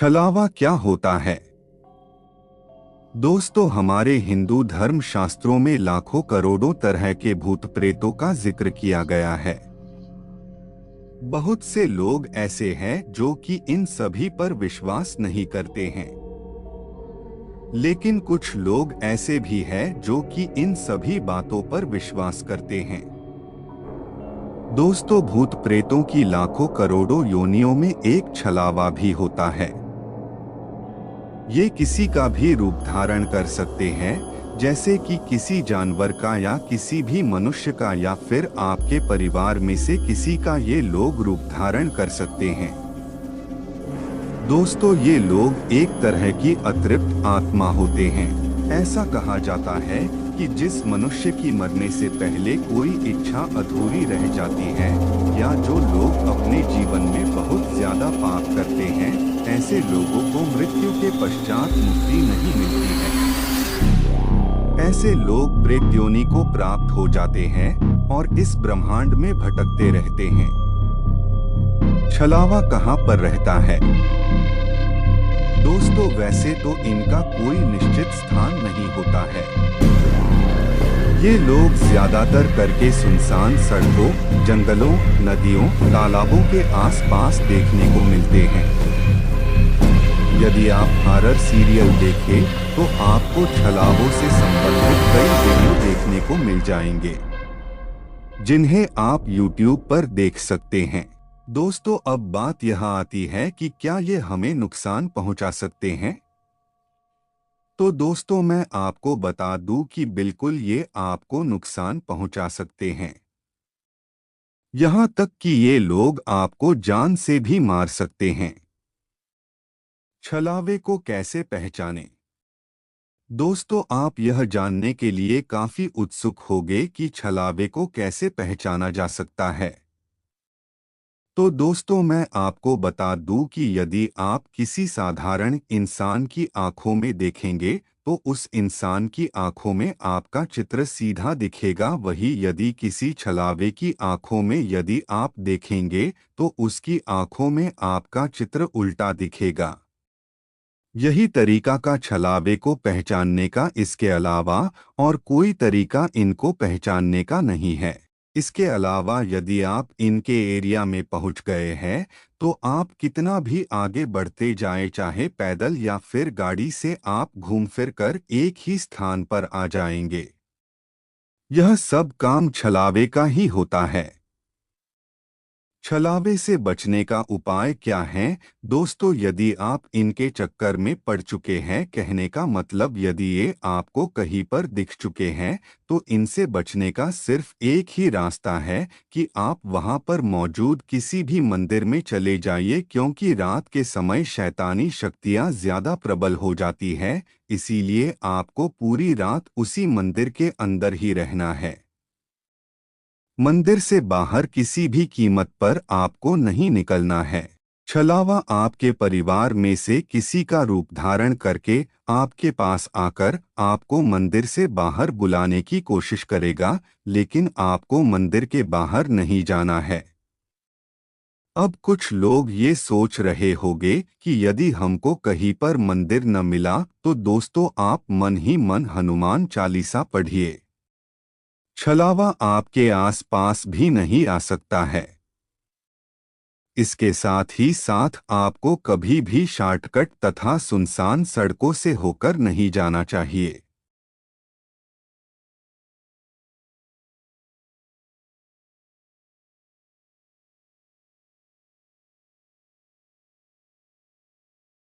छलावा क्या होता है? दोस्तों, हमारे हिंदू धर्म शास्त्रों में लाखों करोड़ों तरह के भूत प्रेतों का जिक्र किया गया है। बहुत से लोग ऐसे हैं जो कि इन सभी पर विश्वास नहीं करते हैं, लेकिन कुछ लोग ऐसे भी हैं जो कि इन सभी बातों पर विश्वास करते हैं। दोस्तों, भूत प्रेतों की लाखों करोड़ों योनियों में एक छलावा भी होता है। ये किसी का भी रूप धारण कर सकते हैं, जैसे कि किसी जानवर का या किसी भी मनुष्य का, या फिर आपके परिवार में से किसी का ये लोग रूप धारण कर सकते हैं। दोस्तों, ये लोग एक तरह की अतृप्त आत्मा होते हैं। ऐसा कहा जाता है कि जिस मनुष्य की मरने से पहले कोई इच्छा अधूरी रह जाती है, या जो लोग अपने जीवन में बहुत ज्यादा पाप करते हैं, ऐसे लोगों को मृत्यु के पश्चात मुक्ति नहीं मिलती है। ऐसे लोग प्रेत योनि को प्राप्त हो जाते हैं और इस ब्रह्मांड में भटकते रहते हैं। छलावा कहाँ पर रहता है? दोस्तों, वैसे तो इनका कोई निश्चित स्थान नहीं होता है। ये लोग ज्यादातर करके सुनसान सड़कों, जंगलों, नदियों, तालाबों के आसपास देखने को मिलते हैं। यदि आप हॉरर सीरियल देखें तो आपको छलावों से संबंधित कई वीडियो देखने को मिल जाएंगे, जिन्हें आप YouTube पर देख सकते हैं। दोस्तों, अब बात यह आती है कि क्या ये हमें नुकसान पहुंचा सकते हैं? तो दोस्तों, मैं आपको बता दूं कि बिल्कुल ये आपको नुकसान पहुंचा सकते हैं। यहाँ तक कि ये लोग आपको जान से भी मार सकते हैं। छलावे को कैसे पहचानें? दोस्तों, आप यह जानने के लिए काफी उत्सुक होंगे कि छलावे को कैसे पहचाना जा सकता है। तो दोस्तों, मैं आपको बता दूं कि यदि आप किसी साधारण इंसान की आंखों में देखेंगे तो उस इंसान की आंखों में आपका चित्र सीधा दिखेगा। वही यदि किसी छलावे की आंखों में यदि आप देखेंगे तो उसकी आंखों में आपका चित्र उल्टा दिखेगा। यही तरीका का छलावे को पहचानने का, इसके अलावा और कोई तरीका इनको पहचानने का नहीं है। इसके अलावा यदि आप इनके एरिया में पहुंच गए हैं तो आप कितना भी आगे बढ़ते जाएं, चाहे पैदल या फिर गाड़ी से, आप घूम फिर कर एक ही स्थान पर आ जाएंगे। यह सब काम छलावे का ही होता है। छलावे से बचने का उपाय क्या है? दोस्तों, यदि आप इनके चक्कर में पड़ चुके हैं, कहने का मतलब यदि ये आपको कहीं पर दिख चुके हैं, तो इनसे बचने का सिर्फ एक ही रास्ता है कि आप वहां पर मौजूद किसी भी मंदिर में चले जाइए, क्योंकि रात के समय शैतानी शक्तियां ज्यादा प्रबल हो जाती है। इसीलिए आपको पूरी रात उसी मंदिर के अंदर ही रहना है। मंदिर से बाहर किसी भी कीमत पर आपको नहीं निकलना है। छलावा आपके परिवार में से किसी का रूप धारण करके आपके पास आकर आपको मंदिर से बाहर बुलाने की कोशिश करेगा, लेकिन आपको मंदिर के बाहर नहीं जाना है। अब कुछ लोग ये सोच रहे होंगे कि यदि हमको कहीं पर मंदिर न मिला तो दोस्तों, आप मन ही मन हनुमान चालीसा पढ़िए। छलावा आपके आसपास भी नहीं आ सकता है। इसके साथ ही साथ आपको कभी भी शॉर्टकट तथा सुनसान सड़कों से होकर नहीं जाना चाहिए।